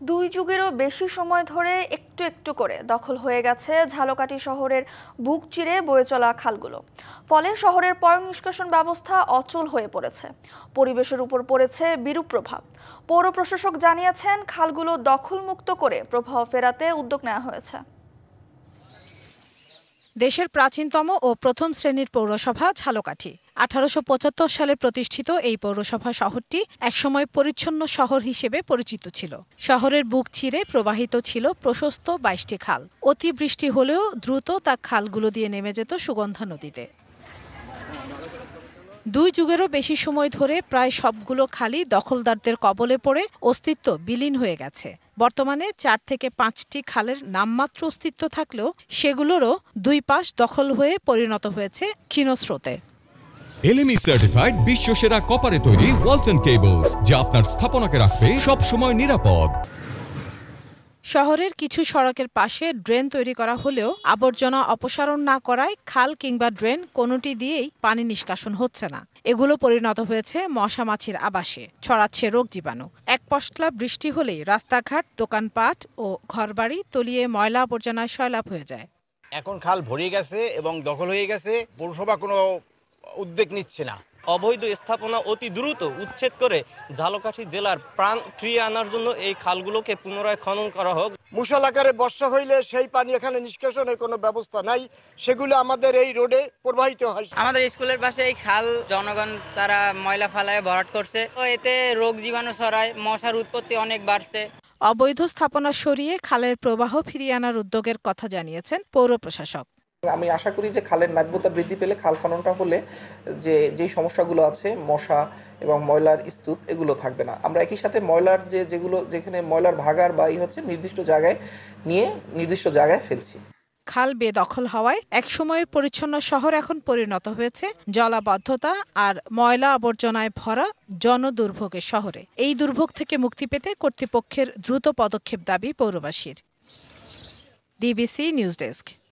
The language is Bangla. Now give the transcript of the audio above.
দুই যুগেরও বেশি সময় ধরে একটু একটু করে দখল হয়ে গেছে ঝালকাঠি শহরের বুক চিরে বয়ে চলা খালগুলো। ফলে শহরের পয় নিষ্কাশন ব্যবস্থা অচল হয়ে পড়েছে, পরিবেশের উপর পড়েছে বিরূপ প্রভাব। পৌর প্রশাসক জানিয়েছেন, খালগুলো দখলমুক্ত করে প্রবাহ ফেরাতে উদ্যোগ নেওয়া হয়েছে। দেশের প্রাচীনতম ও প্রথম শ্রেণীর পৌরসভা ঝালকাঠি। 1875 সালে প্রতিষ্ঠিত এই পৌরসভা শহরটি একসময় পরিচ্ছন্ন শহর হিসেবে পরিচিত ছিল। শহরের বুক চিরে প্রবাহিত ছিল প্রশস্ত 22টি খাল। অতিবৃষ্টি হলেও দ্রুত তা খালগুলো দিয়ে নেমে যেত সুগন্ধা নদীতে। দুই যুগেরও বেশি সময় ধরে প্রায় সবগুলো খালই দখলদারদের কবলে পড়ে অস্তিত্ব বিলীন হয়ে গেছে। বর্তমানে 4 থেকে 5টি খালের নামমাত্র অস্তিত্ব থাকলেও সেগুলোরও দুই পাশ দখল হয়ে পরিণত হয়েছে ক্ষীণস্রোতে। এলএমই সার্টিফাইড বিশ্বসেরা কপারে তৈরি ওয়ালটন কেবলস, যা আপনার স্থাপনাকে রাখবে সব সময় নিরাপদ। শহরের কিছু সড়কের পাশে ড্রেন তৈরি করা হলেও আবর্জনা অপসারণ না করায় খাল কিংবা ড্রেন কোনোটি দিয়েই পানি নিষ্কাশন হচ্ছে না। এগুলো পরিণত হয়েছে মশা মাছির আবাসে, ছড়াচ্ছে রোগ জীবাণু। এক পশলা বৃষ্টি হলেই রাস্তাঘাট, দোকানপাট ও ঘরবাড়ি তলিয়ে ময়লা আবর্জনায় সয়লাব হয়ে যায়। এখন খাল ভরিয়ে গেছে এবং দখল হয়ে গেছে, পৌরসভা কোনো উদ্যোগ নিচ্ছে না। অবৈধ স্থাপনা অতি দ্রুত উচ্ছেদ করে ঝালকাঠি জেলার প্রাণ ফিরিয়ে আনার জন্য এই খালগুলোকে পুনরায় খনন করা হোক। মুষল আকারে বর্ষা হইলে সেই পানি এখানে নিষ্কাশনের কোনো ব্যবস্থা নাই, সেগুলো আমাদের এই রোডে প্রবাহিত হয়। আমাদের স্কুলের পাশে এই খাল জনগণ তারা ময়লা ফালায় ভরাট করছে, তো এতে রোগ জীবাণু ছড়ায়, মশার উৎপত্তি অনেক বাড়ছে। অবৈধ স্থাপনা সরিয়ে খালের প্রবাহ ফিরিয়ে আনার উদ্যোগের কথা জানিয়েছেন পৌর প্রশাসক। আমি আশা করি যে খালের নাব্যতা বৃদ্ধি পেলে খাল খননটা হলে যে সমস্যাগুলো আছে, মশা এবং ময়লার স্তূপ, এগুলো থাকবে না। আমরা একই সাথে ময়লার যেখানে ময়লার ভাগার বা নির্দিষ্ট জায়গায় ফেলছি। খাল বেদখল হওয়ায় একসময় পরিচ্ছন্ন শহর এখন পরিণত হয়েছে জলাবদ্ধতা আর ময়লা আবর্জনায় ভরা জনদুর্ভোগের শহরে। এই দুর্ভোগ থেকে মুক্তি পেতে কর্তৃপক্ষের দ্রুত পদক্ষেপ দাবি পৌরবাসীর। DBC news desk.